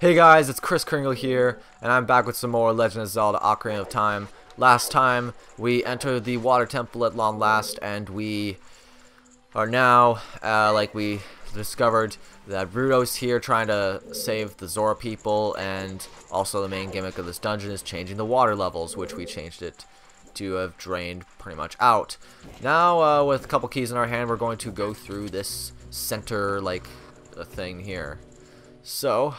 Hey guys, it's Chris Kringle here, and I'm back with some more Legend of Zelda Ocarina of Time. Last time, we entered the water temple at long last, and we are now, like we discovered that Ruto's here trying to save the Zora people, and also the main gimmick of this dungeon is changing the water levels, which we changed it to have drained pretty much out. Now, with a couple keys in our hand, we're going to go through this center, like, thing here. So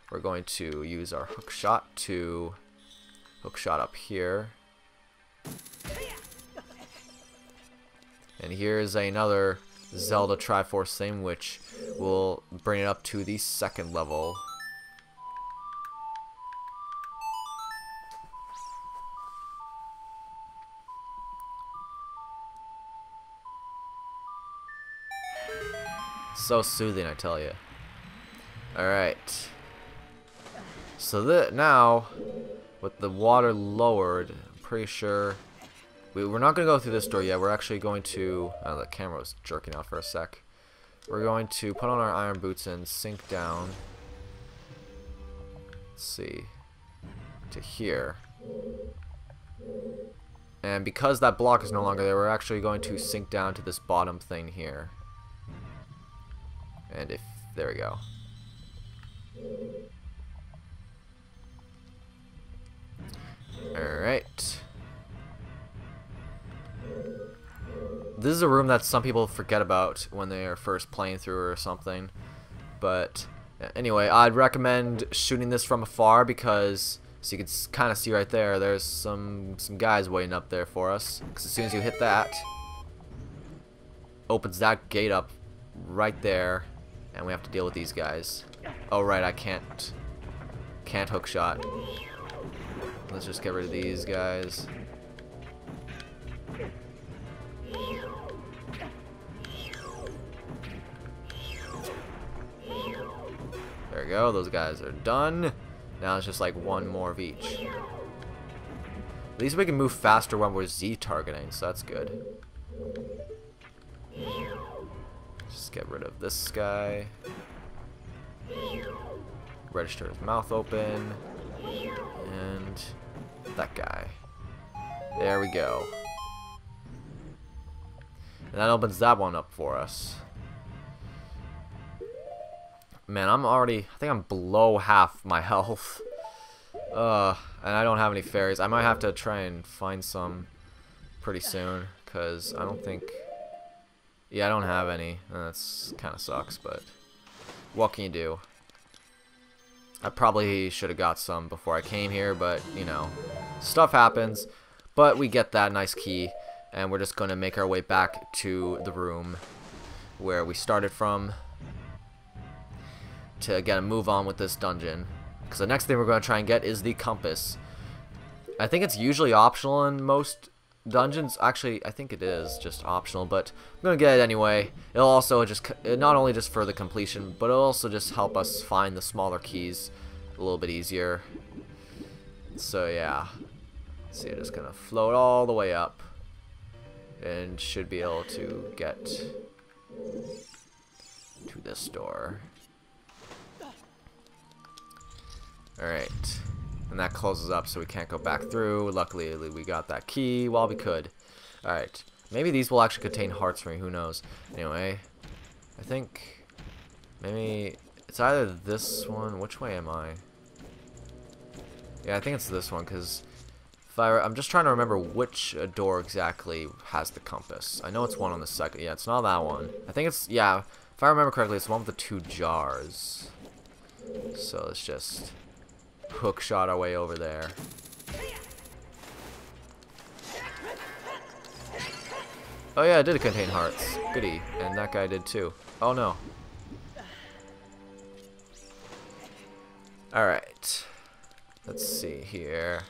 we're going to use our hook shot to hook shot up here. And here's another Zelda Triforce thing, which will bring it up to the second level. So soothing, I tell you. Alright. So that now, with the water lowered, I'm pretty sure we're not going to go through this door yet. We're actually going to... Oh, the camera was jerking out for a sec. We're going to put on our iron boots and sink down. Let's see. To here. And because that block is no longer there, we're actually going to sink down to this bottom thing here. And if... There we go. Alright. This is a room that some people forget about when they are first playing through or something. But anyway, I'd recommend shooting this from afar because, so you can kind of see right there, there's some guys waiting up there for us. Because as soon as you hit that, opens that gate up right there, and we have to deal with these guys. Oh right, I can't hook shot. Let's just get rid of these guys. There we go, those guys are done. Now it's just like one more of each. At least we can move faster when we're Z targeting, so that's good. Just get rid of this guy. Register his mouth open. And that guy. There we go. And that opens that one up for us. Man, I'm already... I think I'm below half my health. And I don't have any fairies. I might have to try and find some pretty soon. Because I don't think... Yeah, I don't have any. And that's kind of sucks, but... What can you do? I probably should have got some before I came here, but, you know, stuff happens. But we get that nice key, and we're just going to make our way back to the room where we started from to, again, move on with this dungeon. Because the next thing we're going to try and get is the compass. I think it's usually optional in most dungeons. Actually, I think it is just optional, but I'm going to get it anyway. It'll also just, not only just for the completion, but it'll also just help us find the smaller keys a little bit easier. So yeah. So you're just going to float all the way up and should be able to get to this door. Alright. And that closes up so we can't go back through. Luckily we got that key while we could. Alright. Maybe these will actually contain hearts for me, who knows. Anyway, I think maybe it's either this one. Which way am I? Yeah, I think it's this one, because I'm just trying to remember which door exactly has the compass. I know it's one on the second. Yeah, it's not that one. I think it's, yeah, if I remember correctly, it's the one with the 2 jars. So let's just hook shot our way over there. Oh yeah, it did contain hearts. Goody. And that guy did too. Oh no. Alright. Let's see here.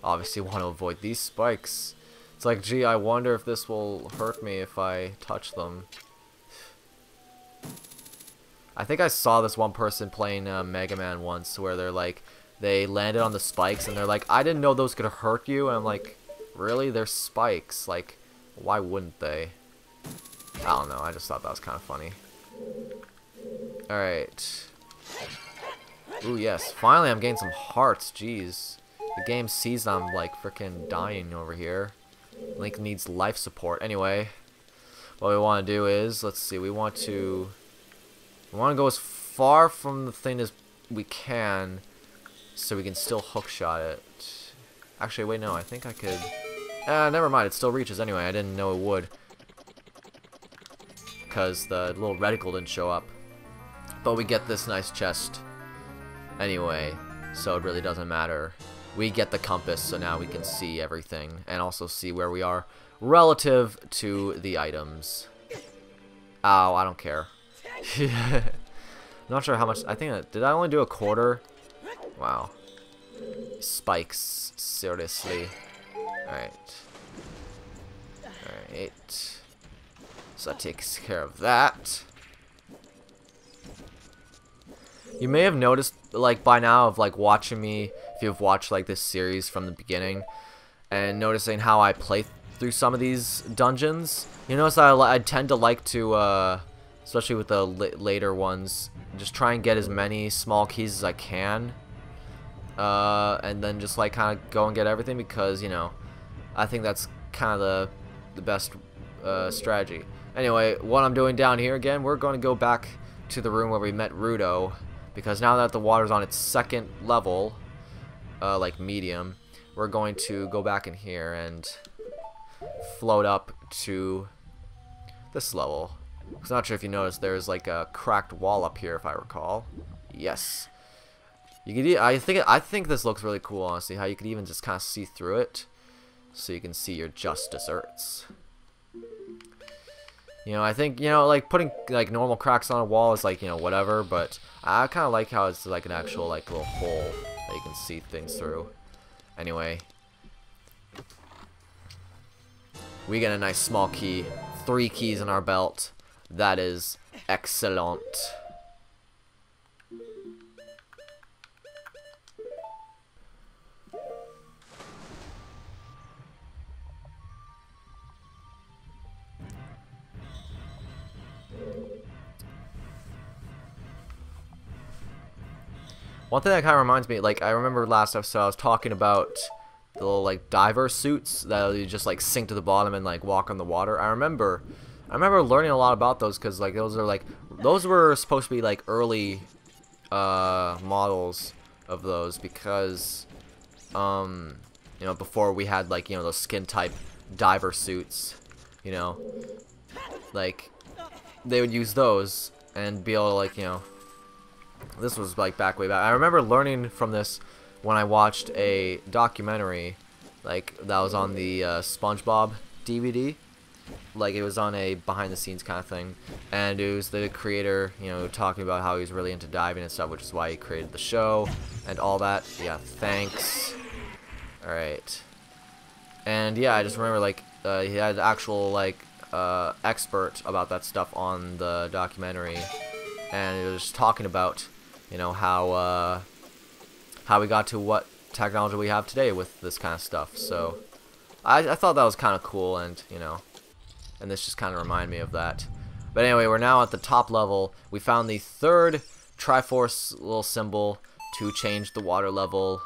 Obviously want to avoid these spikes. It's like, gee, I wonder if this will hurt me if I touch them. I think I saw this one person playing Mega Man once where they're like, they landed on the spikes and they're like, I didn't know those could hurt you. And I'm like, really? They're spikes. Like, why wouldn't they? I don't know. I just thought that was kind of funny. Alright. Ooh, yes. Finally, I'm getting some hearts. Jeez. The game sees I'm, like, freaking dying over here. Link needs life support. Anyway, what we want to do is, let's see, we want to go as far from the thing as we can so we can still hookshot it. Actually, wait, no, I think I could... never mind, it still reaches anyway. I didn't know it would, because the little reticle didn't show up. But we get this nice chest anyway, so it really doesn't matter. We get the compass, so now we can see everything, and also see where we are relative to the items. Ow, I don't care. I'm not sure how much, I think, did I only do a quarter? Wow. Spikes, seriously. Alright. Alright. So that takes care of that. You may have noticed, like, by now of, like, watching me, if you've watched, like, this series from the beginning, and noticing how I play through some of these dungeons. You notice I tend to like to, especially with the later ones, just try and get as many small keys as I can. And then just, like, kind of go and get everything, because, you know, I think that's kind of the best strategy. Anyway, what I'm doing down here again, we're going to go back to the room where we met Rudo, because now that the water's on its second level, like medium, we're going to go back in here and float up to this level. I'm not sure if you noticed, there's like a cracked wall up here, if I recall. Yes. You could. I think this looks really cool, honestly. How you could even just kind of see through it, so you can see your just desserts. You know, I think, you know, like, putting, like, normal cracks on a wall is, like, you know, whatever, but I kind of like how it's, like, an actual, like, little hole that you can see things through. Anyway. We get a nice small key. 3 keys in our belt. That is excellent. One thing that kind of reminds me, like, I remember last episode I was talking about the little, like, diver suits that you just, like, sink to the bottom and, like, walk on the water. I remember learning a lot about those, because, like, those were supposed to be, like, early models of those, because you know, before we had, like, you know, those skin type diver suits, you know, like, they would use those and be able to, like, you know, this was, like, way back. I remember learning from this when I watched a documentary, like, that was on the SpongeBob DVD. Like, it was on a behind-the-scenes kind of thing, and it was the creator, you know, talking about how he's really into diving and stuff, which is why he created the show and all that. Yeah, thanks. Alright. And, yeah, I just remember, like, he had an actual, like, expert about that stuff on the documentary, and it was talking about, you know, how we got to what technology we have today with this kind of stuff. So I thought that was kind of cool, and, you know, and this just kind of reminded me of that. But anyway, we're now at the top level. We found the 3rd Triforce little symbol to change the water level.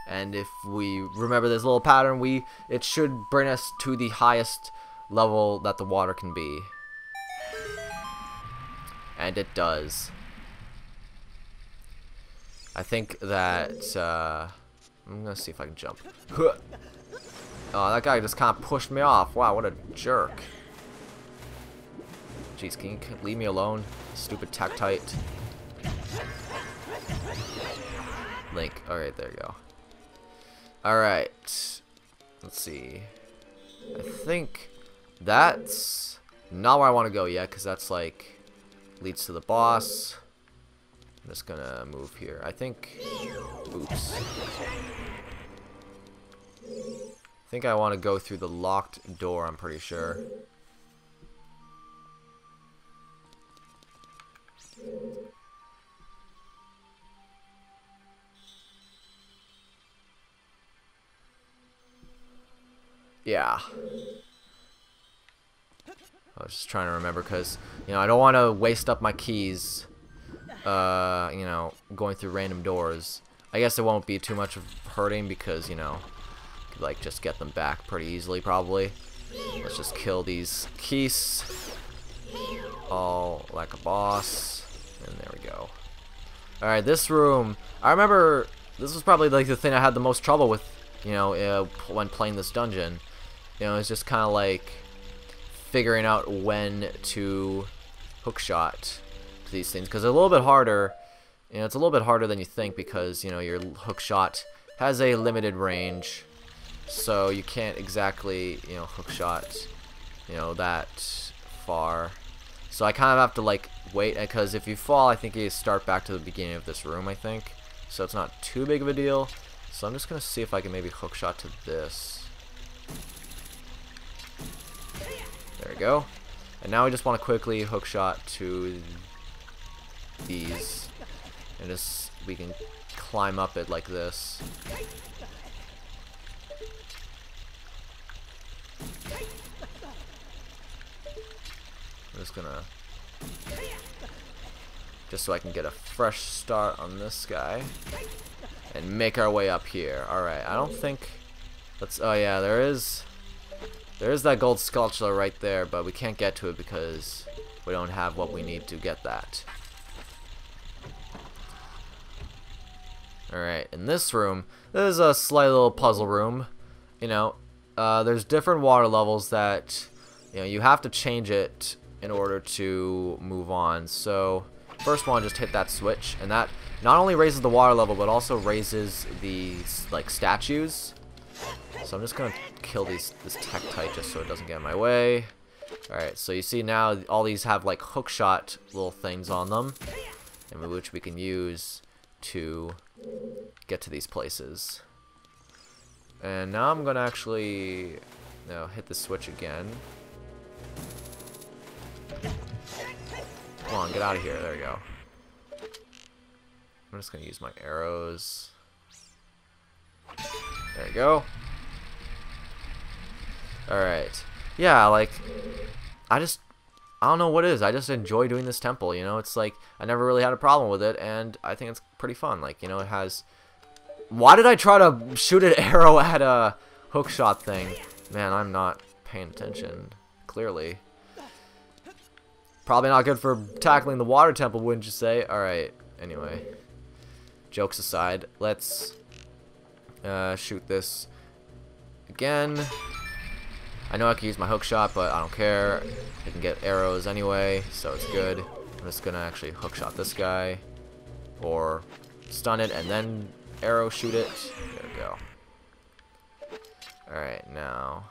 And if we remember this little pattern, it should bring us to the highest level that the water can be. And it does. I think that, I'm gonna see if I can jump. Oh, that guy just kind of pushed me off. Wow, what a jerk. Jeez, can you leave me alone? Stupid Tactite. Link. Alright, there you go. Alright. Let's see. I think that's not where I want to go yet, because that's, like, leads to the boss. I'm just gonna move here. I think... Oops. I think I want to go through the locked door, I'm pretty sure. Yeah. was just trying to remember because, you know, I don't want to waste up my keys, you know, going through random doors. I guess it won't be too much of hurting because, you know, could, like, just get them back pretty easily probably. Let's just kill these keys all like a boss, and there we go. Alright, this room, I remember this was probably like the thing I had the most trouble with, you know, when playing this dungeon. You know, it's just kind of like figuring out when to hookshot to these things, because they're a little bit harder. You know, it's a little bit harder than you think because, you know, your hookshot has a limited range, so you can't exactly, you know, hookshot, you know, that far. So I kind of have to, like, wait, because if you fall, I think you start back to the beginning of this room, I think. So it's not too big of a deal. So I'm just going to see if I can maybe hookshot to this. There we go. And now we just want to quickly hookshot to these. And just, we can climb up it like this. I'm just gonna, just so I can get a fresh start on this guy and make our way up here. Alright, I don't think, let's, oh yeah, there is that gold sculpture right there, but we can't get to it because we don't have what we need to get that. Alright, in this room, there's a slight little puzzle room. You know, there's different water levels that, you know, you have to change it in order to move on. So first one, just hit that switch, and that not only raises the water level but also raises the, like, statues. So I'm just gonna kill this Tektite just so it doesn't get in my way. Alright, so you see now all these have, like, hookshot little things on them, and which we can use to get to these places. And now I'm gonna actually, you know, hit the switch again. Come on, get out of here. There we go. I'm just gonna use my arrows. There we go. Alright. Yeah, like, I don't know what it is. I just enjoy doing this temple, you know? It's like, I never really had a problem with it, and I think it's pretty fun. Like, you know, it has... Why did I try to shoot an arrow at a hookshot thing? Man, I'm not paying attention, clearly. Probably not good for tackling the water temple, wouldn't you say? Alright, anyway. Jokes aside, let's shoot this again. I know I can use my hookshot, but I don't care. I can get arrows anyway, so it's good. I'm just gonna actually hookshot this guy. Or stun it and then arrow shoot it. There we go. Alright, now.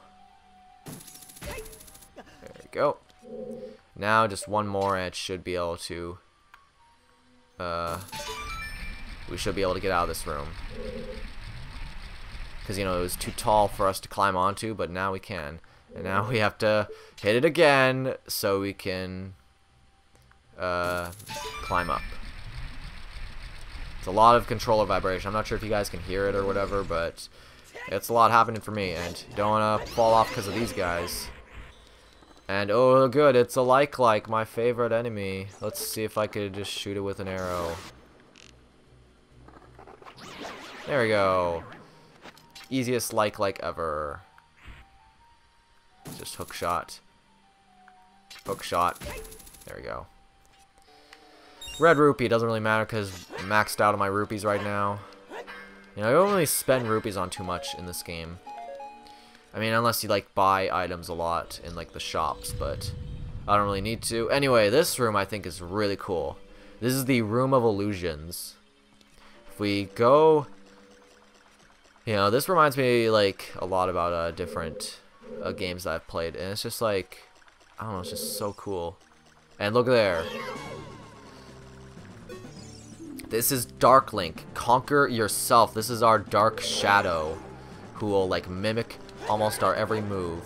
There we go. Now just one more and it should be able to we should be able to get out of this room. Because, you know, it was too tall for us to climb onto, but now we can. And now we have to hit it again so we can climb up. It's a lot of controller vibration. I'm not sure if you guys can hear it or whatever, but it's a lot happening for me, and you don't want to fall off because of these guys. And oh good, it's a like my favorite enemy. Let's see if I could just shoot it with an arrow. There we go. Easiest like ever. Just hook shot. Hook shot. There we go. Red rupee doesn't really matter because I'm maxed out on my rupees right now. You know, I don't really spend rupees on too much in this game. I mean, unless you, like, buy items a lot in, like, the shops, but I don't really need to. Anyway, this room I think is really cool. This is the Room of Illusions. If we go... You know, this reminds me, like, a lot about different games that I've played, and it's just, like, I don't know, it's just so cool. And look there. This is Dark Link. Conquer yourself. This is our Dark Shadow, who will, like, mimic almost our every move.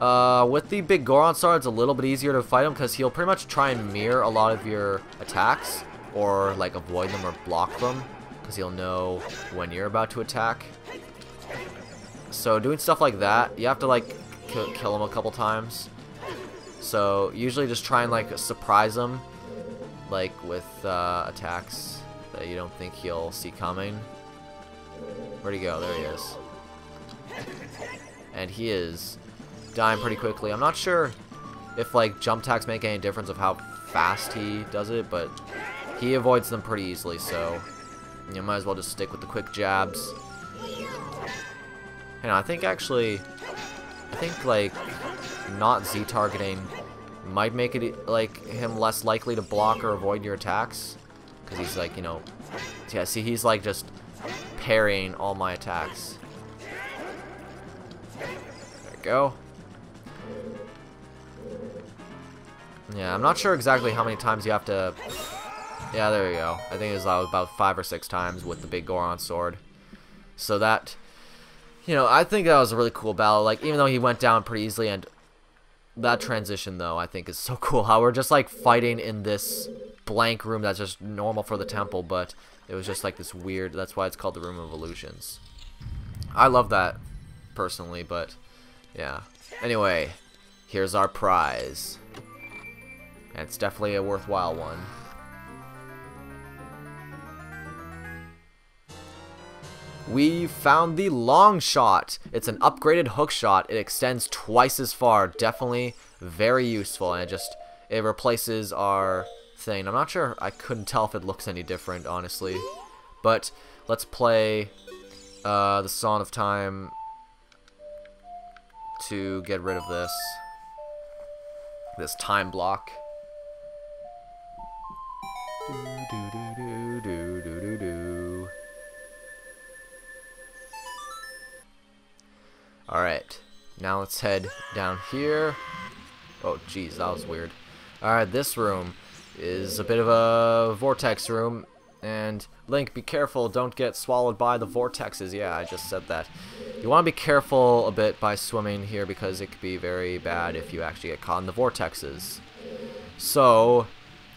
With the big Goron Star, it's a little bit easier to fight him because he'll pretty much try and mirror a lot of your attacks, or like avoid them or block them, because he'll know when you're about to attack. So doing stuff like that, you have to like kill him a couple times. So usually just try and like surprise him, like with attacks that you don't think he'll see coming. Where'd he go? There he is. And he is dying pretty quickly. I'm not sure if like jump attacks make any difference of how fast he does it, but he avoids them pretty easily, so you might as well just stick with the quick jabs. And I think like not Z targeting might make it like him less likely to block or avoid your attacks, because he's like, you know, yeah, see, he's like just parrying all my attacks. There we go. Yeah, I'm not sure exactly how many times you have to. Yeah, there you go. I think it was about 5 or 6 times with the big Goron sword. So that, you know, I think that was a really cool battle. Like, even though he went down pretty easily, and that transition, though, I think is so cool. How we're just, like, fighting in this blank room that's just normal for the temple, but it was just, like, this weird, that's why it's called the Room of Illusions. I love that, personally, but, yeah. Anyway, here's our prize. And it's definitely a worthwhile one. We found the long shot. It's an upgraded hook shot. It extends twice as far. Definitely very useful, and it replaces our thing. I'm not sure. I couldn't tell if it looks any different, honestly. But let's play the Song of Time to get rid of this time block. Alright, now let's head down here. Oh, jeez, that was weird. Alright, this room is a bit of a vortex room. And, Link, be careful, don't get swallowed by the vortexes. Yeah, I just said that. You want to be careful a bit by swimming here, because it could be very bad if you actually get caught in the vortexes. So,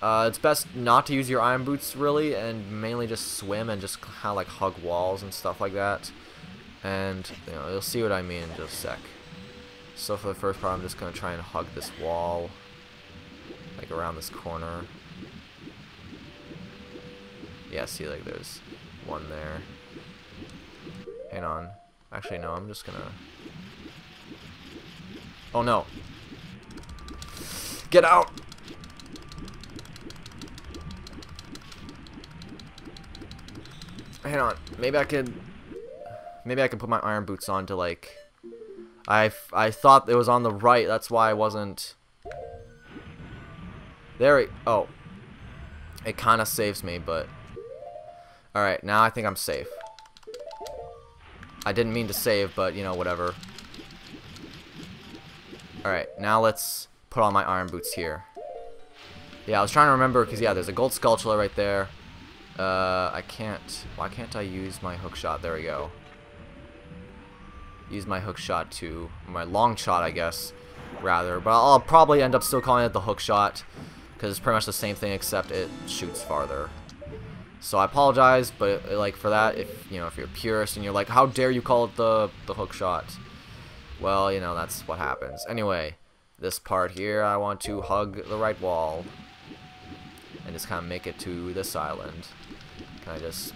it's best not to use your iron boots, really, and mainly just swim and just kind of like hug walls and stuff like that. And, you know, you'll see what I mean in just a sec. So for the first part, I'm just going to try and hug this wall, like around this corner. Yeah, see, like there's one there. Hang on. Actually, no, I'm just going to... Oh, no. Get out! Hang on. Maybe I can put my iron boots on to, like... I thought it was on the right. That's why I wasn't... There oh. It kind of saves me, but... Alright, now I think I'm safe. I didn't mean to save, but, you know, whatever. Alright, now let's put on my iron boots here. Yeah, I was trying to remember, because, yeah, there's a gold sculpture right there. I can't... Why can't I use my hook shot? There we go. Use my hook shot to... My long shot, I guess, rather. But I'll probably end up still calling it the hook shot, because it's pretty much the same thing, except it shoots farther. So I apologize, but, like, for that, if, you know, if you're a purist and you're like, how dare you call it the hook shot? Well, you know, that's what happens. Anyway, this part here, I want to hug the right wall. And just kind of make it to this island. Can I just...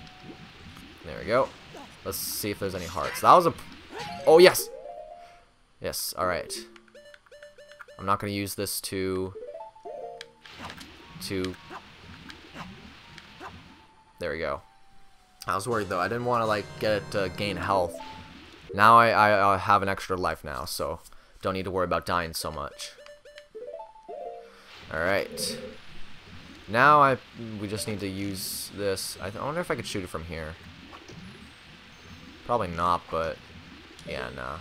There we go. Let's see if there's any hearts. That was a... Oh, yes! Yes, alright. I'm not going to use this to... There we go. I was worried, though. I didn't want to, like, get it to gain health. Now I have an extra life now, so don't need to worry about dying so much. Alright. Now we just need to use this. I wonder if I could shoot it from here. Probably not, but yeah, nah.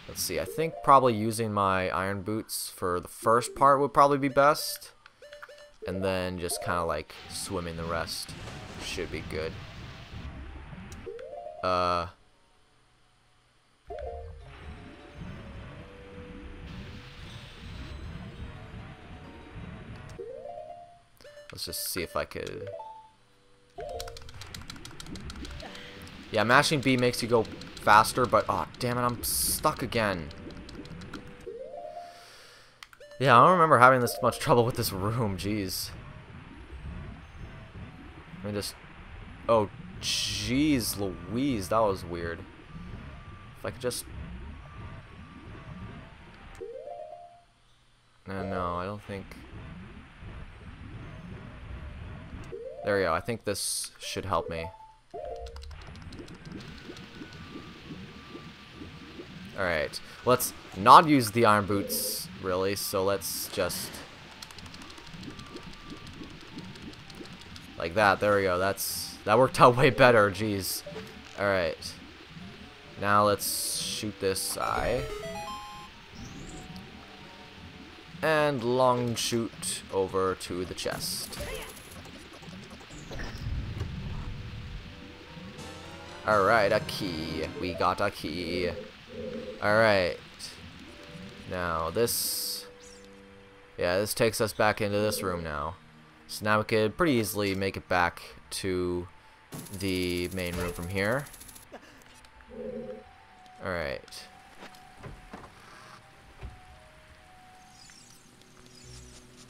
Let's see. I think probably using my iron boots for the first part would probably be best. And then just kind of like swimming the rest should be good. Let's just see if I could... Yeah, mashing B makes you go faster, but... Oh, damn it, I'm stuck again. Yeah, I don't remember having this much trouble with this room. Jeez. Let me just... Oh, jeez Louise. That was weird. If I could just... No, I don't think... There we go. I think this should help me. Alright. Let's not use the iron boots, really, so let's just... Like that. There we go. That worked out way better. Jeez. Alright. Now let's shoot this eye. And long shoot over to the chest. Alright, a key. We got a key. Alright. Now this... Yeah, this takes us back into this room now. So now we could pretty easily make it back to the main room from here. Alright.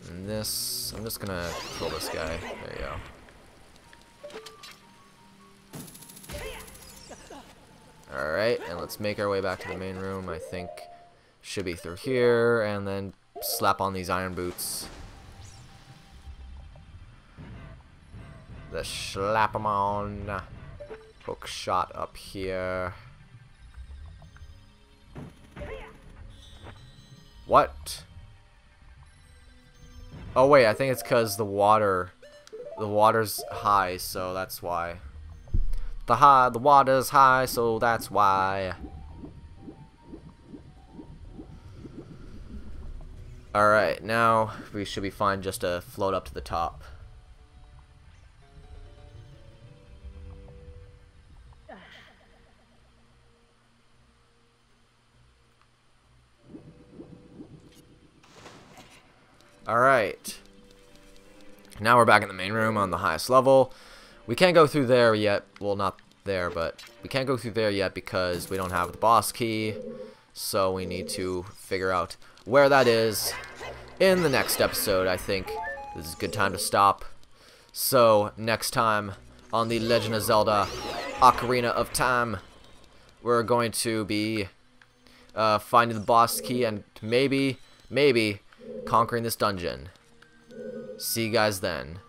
And this... I'm just gonna kill this guy. There you go. Alright, and let's make our way back to the main room. I think should be through here, and then slap on these iron boots. Let's slap them on. Hook shot up here. What? Oh wait, I think it's because the water's high, so that's why. The water's high, so that's why. Alright, now we should be fine just to float up to the top. Alright. Now we're back in the main room on the highest level. We can't go through there yet. Well, not there, but we can't go through there yet because we don't have the boss key. So we need to figure out where that is in the next episode. I think this is a good time to stop. So next time on The Legend of Zelda Ocarina of Time, we're going to be finding the boss key and maybe conquering this dungeon. See you guys then.